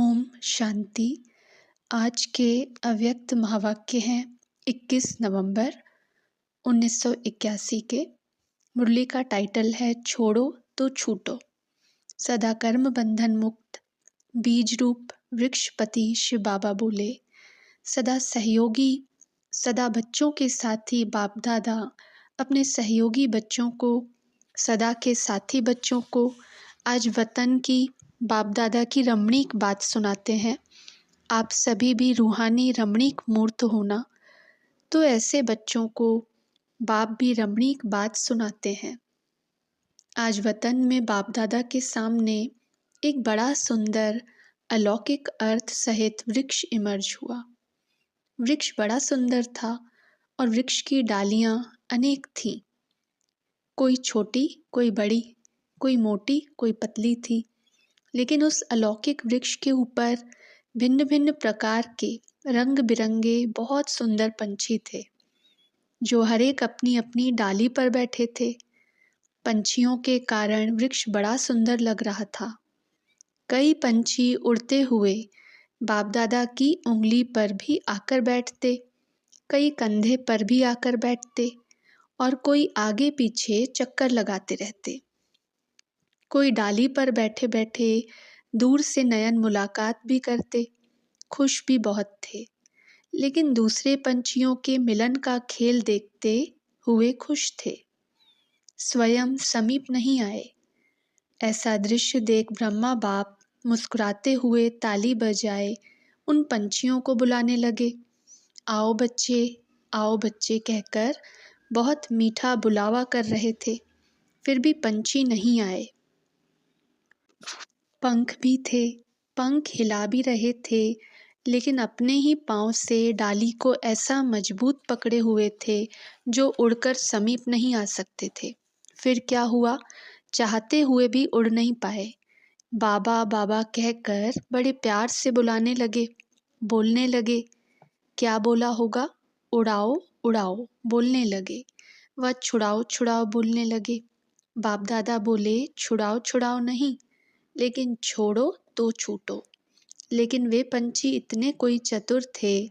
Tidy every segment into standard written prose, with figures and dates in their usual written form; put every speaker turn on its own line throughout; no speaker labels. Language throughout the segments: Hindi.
ओम शांति। आज के अव्यक्त महावाक्य हैं 21 नवंबर 1981 के। मुरली का टाइटल है छोड़ो तो छूटो। सदा कर्म बंधन मुक्त बीज रूप वृक्षपति शिव बाबा बोले, सदा सहयोगी, सदा बच्चों के साथी बाप दादा अपने सहयोगी बच्चों को, सदा के साथी बच्चों को आज वतन की बाप दादा की रमणीक बात सुनाते हैं। आप सभी भी रूहानी रमणीक मूर्त होना, तो ऐसे बच्चों को बाप भी रमणीक बात सुनाते हैं। आज वतन में बाप दादा के सामने एक बड़ा सुंदर अलौकिक अर्थ सहित वृक्ष इमर्ज हुआ। वृक्ष बड़ा सुंदर था और वृक्ष की डालियां अनेक थीं। कोई छोटी, कोई बड़ी, कोई मोटी, कोई पतली थी। लेकिन उस अलौकिक वृक्ष के ऊपर भिन्न भिन्न प्रकार के रंग बिरंगे बहुत सुंदर पंछी थे, जो हर एक अपनी अपनी डाली पर बैठे थे। पंछियों के कारण वृक्ष बड़ा सुंदर लग रहा था। कई पंछी उड़ते हुए बाप दादा की उंगली पर भी आकर बैठते, कई कंधे पर भी आकर बैठते और कोई आगे पीछे चक्कर लगाते रहते। कोई डाली पर बैठे बैठे दूर से नयन मुलाकात भी करते, खुश भी बहुत थे। लेकिन दूसरे पंछियों के मिलन का खेल देखते हुए खुश थे, स्वयं समीप नहीं आए। ऐसा दृश्य देख ब्रह्मा बाप मुस्कुराते हुए ताली बजाए उन पंछियों को बुलाने लगे। आओ बच्चे कहकर बहुत मीठा बुलावा कर रहे थे, फिर भी पंछी नहीं आए। पंख भी थे, पंख हिला भी रहे थे, लेकिन अपने ही पांव से डाली को ऐसा मजबूत पकड़े हुए थे जो उड़कर समीप नहीं आ सकते थे। फिर क्या हुआ, चाहते हुए भी उड़ नहीं पाए। बाबा बाबा कहकर बड़े प्यार से बुलाने लगे, बोलने लगे। क्या बोला होगा? उड़ाओ उड़ाओ बोलने लगे। वह छुड़ाओ छुड़ाओ बोलने लगे। बाप दादा बोले, छुड़ाओ छुड़ाओ नहीं, लेकिन छोड़ो तो छूटो। लेकिन वे पंछी इतने कोई चतुर थे,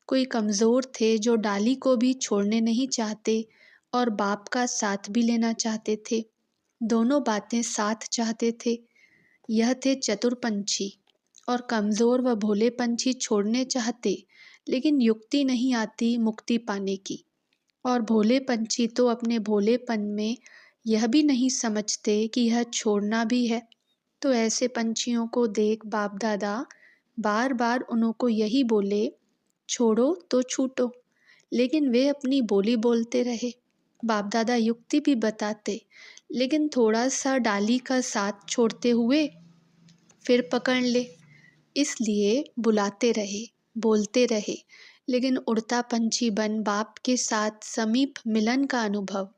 कोई कमज़ोर थे, जो डाली को भी छोड़ने नहीं चाहते और बाप का साथ भी लेना चाहते थे। दोनों बातें साथ चाहते थे। यह थे चतुर पंछी। और कमज़ोर व भोले पंछी छोड़ने चाहते, लेकिन युक्ति नहीं आती मुक्ति पाने की। और भोले पंछी तो अपने भोलेपन में यह भी नहीं समझते कि यह छोड़ना भी है। तो ऐसे पंछियों को देख बाप दादा बार बार उनको यही बोले, छोड़ो तो छूटो। लेकिन वे अपनी बोली बोलते रहे। बाप दादा युक्ति भी बताते, लेकिन थोड़ा सा डाली का साथ छोड़ते हुए फिर पकड़ ले। इसलिए बुलाते रहे, बोलते रहे, लेकिन उड़ता पंछी बन बाप के साथ समीप मिलन का अनुभव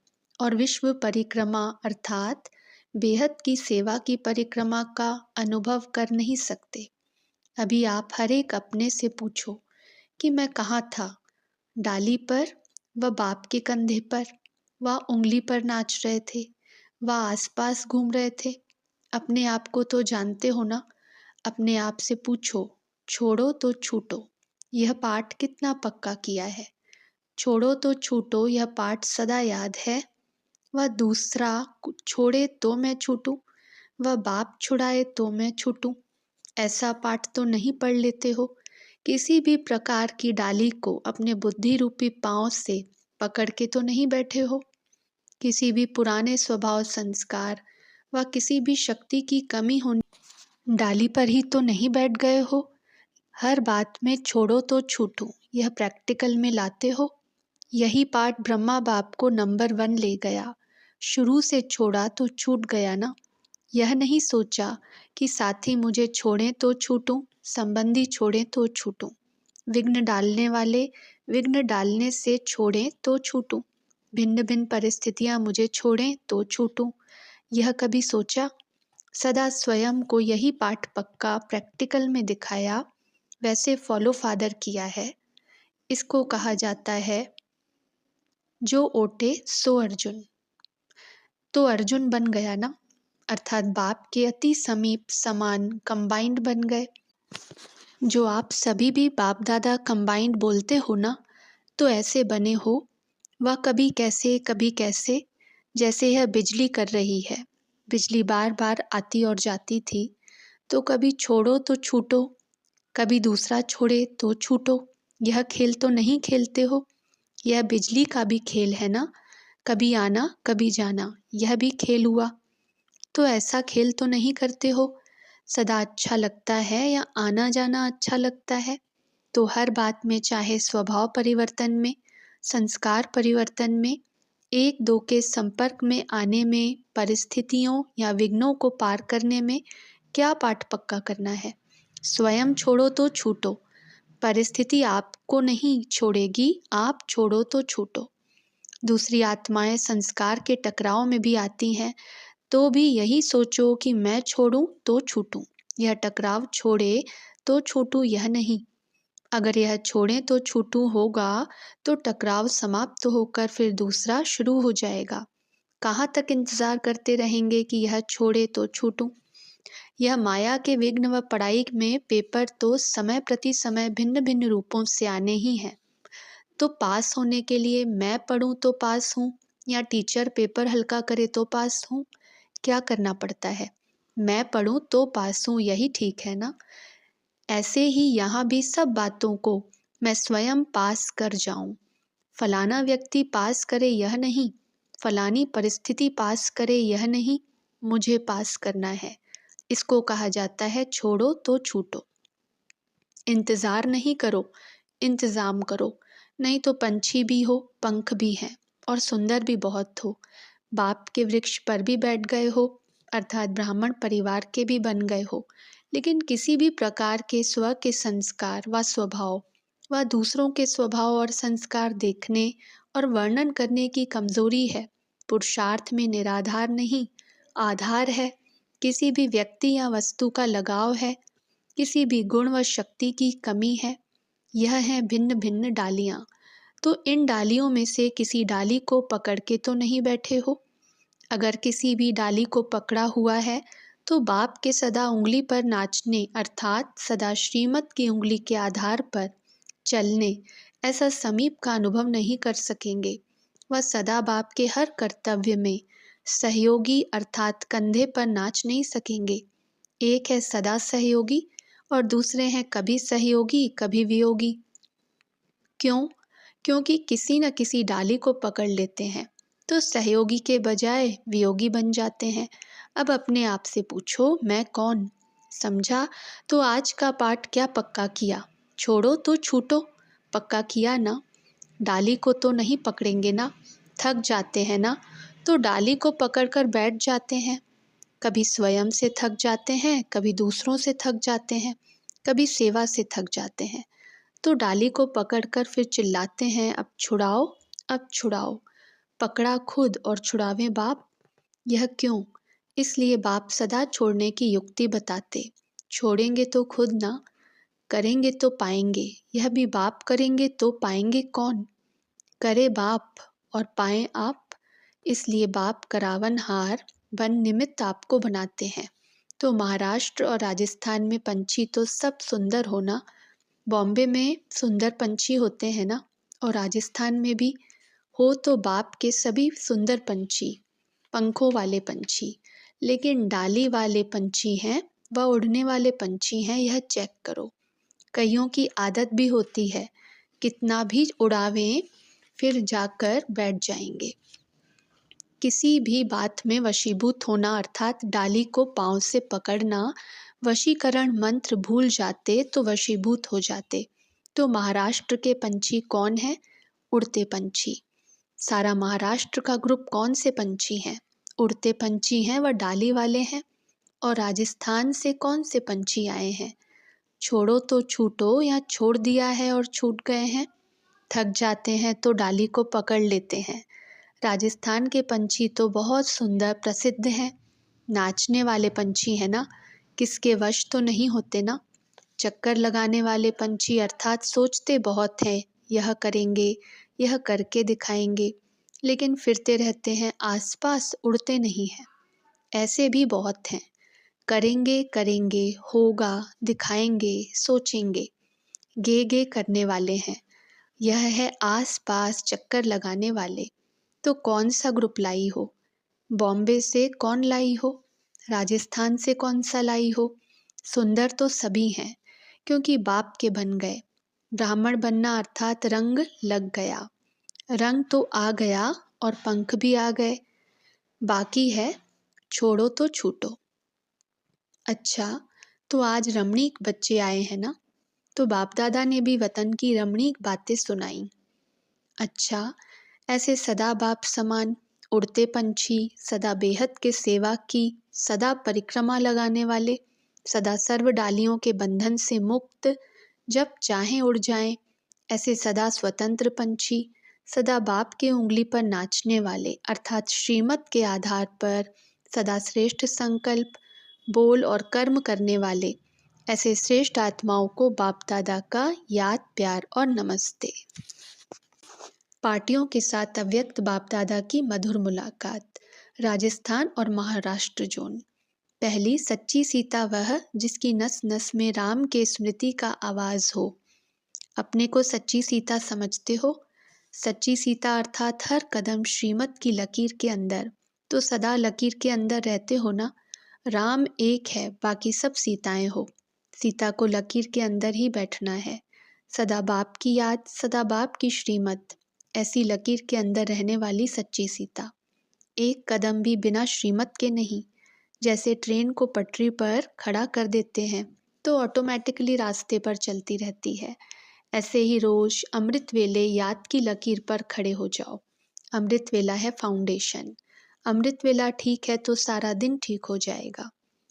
और विश्व परिक्रमा अर्थात बेहद की सेवा की परिक्रमा का अनुभव कर नहीं सकते। अभी आप हर एक अपने से पूछो कि मैं कहाँ था, डाली पर व बाप के कंधे पर, व उंगली पर नाच रहे थे, व आसपास घूम रहे थे। अपने आप को तो जानते हो ना। अपने आप से पूछो, छोड़ो तो छूटो यह पाठ कितना पक्का किया है। छोड़ो तो छूटो यह पाठ सदा याद है। वह दूसरा छोड़े तो मैं छूटूं, वह बाप छुड़ाए तो मैं छूटूं। ऐसा पाठ तो नहीं पढ़ लेते हो। किसी भी प्रकार की डाली को अपने बुद्धि रूपी पांव से पकड़ के तो नहीं बैठे हो। किसी भी पुराने स्वभाव संस्कार व किसी भी शक्ति की कमी होने डाली पर ही तो नहीं बैठ गए हो। हर बात में छोड़ो तो छूटूं यह प्रैक्टिकल में लाते हो। यही पाठ ब्रह्मा बाप को नंबर 1 ले गया। शुरू से छोड़ा तो छूट गया ना। यह नहीं सोचा कि साथी मुझे छोड़ें तो छूटूं, संबंधी छोड़ें तो छूटूं, विघ्न डालने वाले विघ्न डालने से छोड़ें तो छूटूं, भिन्न भिन्न परिस्थितियां मुझे छोड़ें तो छूटूं। यह कभी सोचा? सदा स्वयं को यही पाठ पक्का प्रैक्टिकल में दिखाया, वैसे फॉलो फादर किया है। इसको कहा जाता है जो ओटे सो अर्जुन। तो अर्जुन बन गया ना, अर्थात बाप के अति समीप समान कंबाइंड बन गए। जो आप सभी भी बाप दादा कंबाइंड बोलते हो ना, तो ऐसे बने हो। वह कभी कैसे, जैसे यह बिजली कर रही है। बिजली बार बार आती और जाती थी, तो कभी छोड़ो तो छूटो, कभी दूसरा छोड़े तो छूटो। यह खेल तो नहीं खेलते हो। यह बिजली का भी खेल है ना, कभी आना कभी जाना, यह भी खेल हुआ। तो ऐसा खेल तो नहीं करते हो। सदा अच्छा लगता है या आना जाना अच्छा लगता है? तो हर बात में, चाहे स्वभाव परिवर्तन में, संस्कार परिवर्तन में, एक दो के संपर्क में आने में, परिस्थितियों या विघ्नों को पार करने में क्या पाठ पक्का करना है? स्वयं छोड़ो तो छूटो। परिस्थिति आपको नहीं छोड़ेगी, आप छोड़ो तो छूटो। दूसरी आत्माएं संस्कार के टकराव में भी आती हैं, तो भी यही सोचो कि मैं छोड़ूं तो छूटूं। यह टकराव छोड़े तो छूटूं, यह नहीं। अगर यह छोड़ें तो छूटूं होगा, तो टकराव समाप्त होकर फिर दूसरा शुरू हो जाएगा। कहाँ तक इंतजार करते रहेंगे कि यह छोड़े तो छूटूं? यह माया के विघ्न व पढ़ाई में पेपर तो समय प्रति समय भिन्न भिन्न रूपों से आने ही हैं। तो पास होने के लिए मैं पढ़ूं तो पास हूँ, या टीचर पेपर हल्का करे तो पास हूँ? क्या करना पड़ता है? मैं पढ़ूं तो पास हूँ, यही ठीक है ना? ऐसे ही यहाँ भी सब बातों को मैं स्वयं पास कर जाऊं। फलाना व्यक्ति पास करे यह नहीं, फलानी परिस्थिति पास करे यह नहीं, मुझे पास करना है। इसको कहा जाता है छोड़ो तो छूटो। इंतजार नहीं करो, इंतजाम करो। नहीं तो पंछी भी हो, पंख भी हैं, और सुंदर भी बहुत हो। बाप के वृक्ष पर भी बैठ गए हो, अर्थात ब्राह्मण परिवार के भी बन गए हो, लेकिन किसी भी प्रकार के स्व के संस्कार व स्वभाव व दूसरों के स्वभाव और संस्कार देखने और वर्णन करने की कमजोरी है। पुरुषार्थ में निराधार नहीं, आधार है। किसी भी व्यक्ति या वस्तु का लगाव है, किसी भी गुण व शक्ति की कमी है। यह है भिन्न भिन्न डालियां। तो इन डालियों में से किसी डाली को पकड़ के तो नहीं बैठे हो। अगर किसी भी डाली को पकड़ा हुआ है, तो बाप के सदा उंगली पर नाचने, अर्थात सदा श्रीमत की उंगली के आधार पर चलने, ऐसा समीप का अनुभव नहीं कर सकेंगे। वह सदा बाप के हर कर्तव्य में सहयोगी, अर्थात कंधे पर नाच नहीं सकेंगे। एक है सदा सहयोगी और दूसरे हैं कभी सहयोगी कभी वियोगी। क्यों? क्योंकि किसी न किसी डाली को पकड़ लेते हैं, तो सहयोगी के बजाय वियोगी बन जाते हैं। अब अपने आप से पूछो, मैं कौन? समझा? तो आज का पाठ क्या पक्का किया? छोड़ो तो छूटो, पक्का किया ना? डाली को तो नहीं पकड़ेंगे ना? थक जाते हैं ना, तो डाली को पकड़कर बैठ जाते हैं। कभी स्वयं से थक जाते हैं, कभी दूसरों से थक जाते हैं, कभी सेवा से थक जाते हैं, तो डाली को पकड़कर फिर चिल्लाते हैं, अब छुड़ाओ, अब छुड़ाओ। पकड़ा खुद और छुड़ावे बाप। यह क्यों? इसलिए बाप सदा छोड़ने की युक्ति बताते। छोड़ेंगे तो खुद ना, करेंगे तो पाएंगे। यह भी बाप करेंगे तो पाएंगे कौन? करे बाप और पाएं आप। इसलिए बाप करावन हार बन निमित्त आपको बनाते हैं। तो महाराष्ट्र और राजस्थान में पंछी तो सब सुंदर होना, बॉम्बे में सुंदर पंछी होते हैं ना, और राजस्थान में भी हो तो बाप के सभी सुंदर पंछी, पंखों वाले पंछी, लेकिन डाली वाले पंछी हैं व उड़ने वाले पंछी हैं, यह चेक करो। कईयों की आदत भी होती है, कितना भी उड़ावें फिर जाकर बैठ जाएंगे। किसी भी बात में वशीभूत होना, अर्थात डाली को पांव से पकड़ना, वशीकरण मंत्र भूल जाते तो वशीभूत हो जाते। तो महाराष्ट्र के पंछी कौन है? उड़ते पंछी। सारा महाराष्ट्र का ग्रुप कौन से पंछी हैं? उड़ते पंछी हैं व डाली वाले हैं। और राजस्थान से कौन से पंछी आए हैं? छोड़ो तो छूटो या छोड़ दिया है और छूट गए हैं। थक जाते हैं तो डाली को पकड़ लेते हैं। राजस्थान के पंछी तो बहुत सुंदर प्रसिद्ध हैं, नाचने वाले पंछी है ना, किसके वश तो नहीं होते ना। चक्कर लगाने वाले पंछी, अर्थात सोचते बहुत हैं, यह करेंगे, यह करके दिखाएंगे, लेकिन फिरते रहते हैं आसपास, उड़ते नहीं हैं। ऐसे भी बहुत हैं। करेंगे करेंगे, होगा, दिखाएंगे, सोचेंगे, गे गे करने वाले हैं। यह है आस पास चक्कर लगाने वाले। तो कौन सा ग्रुप लाई हो? बॉम्बे से कौन लाई हो? राजस्थान से कौन सा लाई हो? सुंदर तो सभी हैं, क्योंकि बाप के बन गए। ब्राह्मण बनना अर्थात रंग लग गया। रंग तो आ गया और पंख भी आ गए। बाकी है छोड़ो तो छूटो। अच्छा, तो आज रमणीक बच्चे आए हैं ना? तो बाप दादा ने भी वतन की रमणीक बातें सुनाई। अच्छा, ऐसे सदा बाप समान उड़ते पंछी, सदा बेहद के सेवा की, सदा परिक्रमा लगाने वाले, सदा सर्व डालियों के बंधन से मुक्त, जब चाहें उड़ जाएं, ऐसे सदा स्वतंत्र पंछी, सदा बाप के उंगली पर नाचने वाले अर्थात श्रीमत के आधार पर सदा श्रेष्ठ संकल्प, बोल और कर्म करने वाले, ऐसे श्रेष्ठ आत्माओं को बाप दादा का याद प्यार और नमस्ते। पार्टियों के साथ अव्यक्त बाप दादा की मधुर मुलाकात। राजस्थान और महाराष्ट्र जोन। पहली सच्ची सीता वह जिसकी नस नस में राम के स्मृति का आवाज हो। अपने को सच्ची सीता समझते हो? सच्ची सीता अर्थात हर कदम श्रीमत की लकीर के अंदर, तो सदा लकीर के अंदर रहते हो ना। राम एक है, बाकी सब सीताएं हो। सीता को लकीर के अंदर ही बैठना है। सदा बाप की याद, सदा बाप की श्रीमत, ऐसी लकीर के अंदर रहने वाली सच्ची सीता। एक कदम भी बिना श्रीमत के नहीं। जैसे ट्रेन को पटरी पर खड़ा कर देते हैं तो ऑटोमेटिकली रास्ते पर चलती रहती है, ऐसे ही रोज अमृत वेले याद की लकीर पर खड़े हो जाओ। अमृत वेला है फाउंडेशन। अमृत वेला ठीक है तो सारा दिन ठीक हो जाएगा।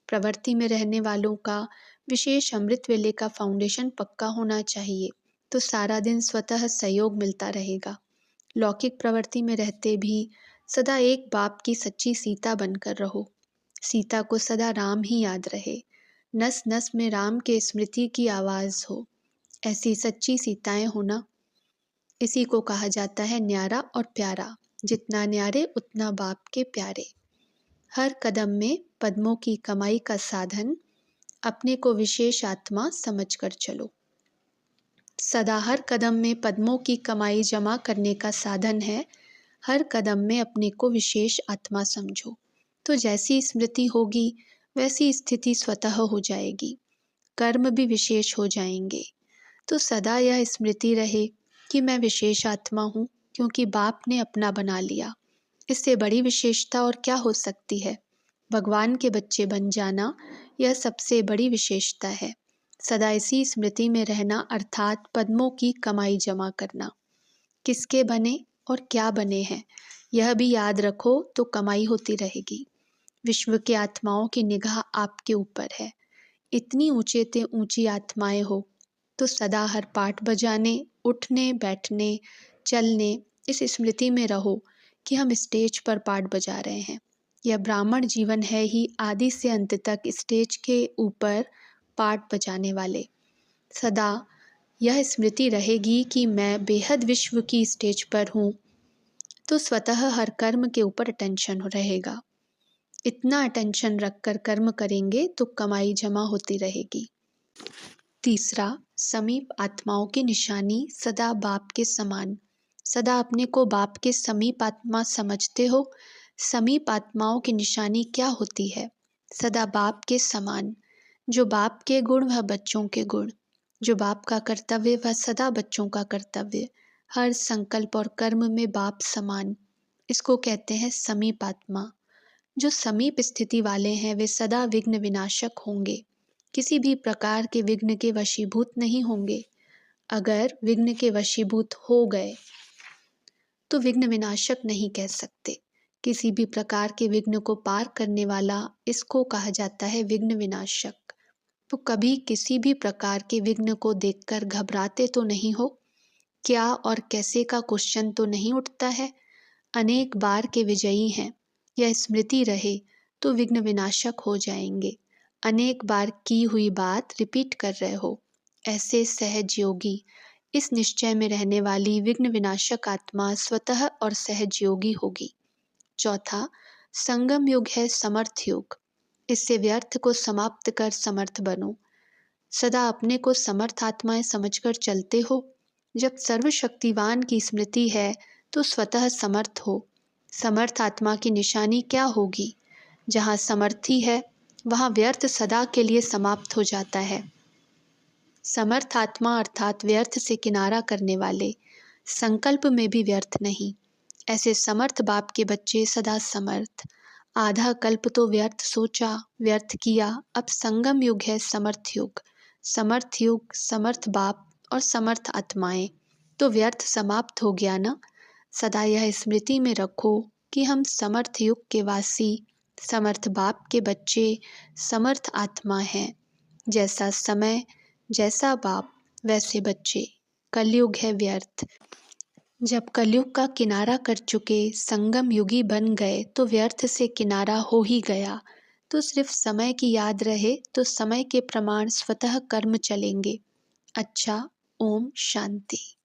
प्रवृत्ति में रहने वालों का विशेष अमृत वेले का फाउंडेशन पक्का होना चाहिए, तो सारा दिन स्वतः सहयोग मिलता रहेगा। लौकिक प्रवृत्ति में रहते भी सदा एक बाप की सच्ची सीता बनकर रहो। सीता को सदा राम ही याद रहे। नस नस में राम के स्मृति की आवाज हो। ऐसी सच्ची सीताएं होना, इसी को कहा जाता है न्यारा और प्यारा। जितना न्यारे उतना बाप के प्यारे। हर कदम में पद्मों की कमाई का साधन, अपने को विशेष आत्मा समझकर चलो। सदा हर कदम में पद्मों की कमाई जमा करने का साधन है। हर कदम में अपने को विशेष आत्मा समझो, तो जैसी स्मृति होगी वैसी स्थिति स्वतः हो जाएगी। कर्म भी विशेष हो जाएंगे। तो सदा यह स्मृति रहे कि मैं विशेष आत्मा हूँ, क्योंकि बाप ने अपना बना लिया। इससे बड़ी विशेषता और क्या हो सकती है? भगवान के बच्चे बन जाना, यह सबसे बड़ी विशेषता है। सदा इसी स्मृति में रहना अर्थात पद्मों की कमाई जमा करना। किसके बने और क्या बने हैं, यह भी याद रखो तो कमाई होती रहेगी। विश्व के आत्माओं की निगाह आपके ऊपर है। इतनी ऊंचे ते ऊंची आत्माएं हो तो सदा हर पाठ बजाने, उठने, बैठने, चलने इस स्मृति में रहो कि हम स्टेज पर पाठ बजा रहे हैं। यह ब्राह्मण जीवन है ही, आदि से अंत तक स्टेज के ऊपर पाठ बजाने वाले। सदा यह स्मृति रहेगी कि मैं बेहद विश्व की स्टेज पर हूँ, तो स्वतः हर कर्म के ऊपर अटेंशन रहेगा। इतना अटेंशन रखकर कर्म करेंगे तो कमाई जमा होती रहेगी। तीसरा, समीप आत्माओं की निशानी सदा बाप के समान। सदा अपने को बाप के समीप आत्मा समझते हो। समीप आत्माओं की निशानी क्या होती है? सदा बाप के समान। जो बाप के गुण वह बच्चों के गुण, जो बाप का कर्तव्य वह सदा बच्चों का कर्तव्य। हर संकल्प और कर्म में बाप समान, इसको कहते हैं समीप आत्मा। जो समीप स्थिति वाले हैं वे सदा विघ्न विनाशक होंगे, किसी भी प्रकार के विघ्न के वशीभूत नहीं होंगे। अगर विघ्न के वशीभूत हो गए तो विघ्न विनाशक नहीं कह सकते। किसी भी प्रकार के विघ्न को पार करने वाला, इसको कहा जाता है विघ्न विनाशक। तो कभी किसी भी प्रकार के विघ्न को देखकर घबराते तो नहीं हो? क्या और कैसे का क्वेश्चन तो नहीं उठता है? अनेक बार के विजयी हैं, यह स्मृति रहे तो विघ्न विनाशक हो जाएंगे। अनेक बार की हुई बात रिपीट कर रहे हो, ऐसे सहज योगी। इस निश्चय में रहने वाली विघ्न विनाशक आत्मा स्वतः और सहज योगी होगी। चौथा, संगम युग है समर्थ युग। इससे व्यर्थ को समाप्त कर समर्थ बनो। सदा अपने को समर्थ आत्माएं समझकर चलते हो। जब सर्वशक्तिवान की स्मृति है तो स्वतः समर्थ हो। समर्थ आत्मा की निशानी क्या होगी? जहाँ समर्थी है वहाँ व्यर्थ सदा के लिए समाप्त हो जाता है। समर्थ आत्मा अर्थात व्यर्थ से किनारा करने वाले, संकल्प में भी व्यर्थ नहीं। ऐसे समर्थ बाप के बच्चे सदा समर्थ। आधा कल्प तो व्यर्थ सोचा, व्यर्थ किया, अब संगम युग है समर्थ युग। समर्थ युग, समर्थ बाप और समर्थ आत्माएं, तो व्यर्थ समाप्त हो गया ना। सदा यह स्मृति में रखो कि हम समर्थ युग के वासी, समर्थ बाप के बच्चे, समर्थ आत्मा हैं। जैसा समय, जैसा बाप, वैसे बच्चे। कलयुग है व्यर्थ। जब कलयुग का किनारा कर चुके संगम युगी बन गए तो व्यर्थ से किनारा हो ही गया। तो सिर्फ समय की याद रहे तो समय के प्रमाण स्वतः कर्म चलेंगे। अच्छा, ओम शांति।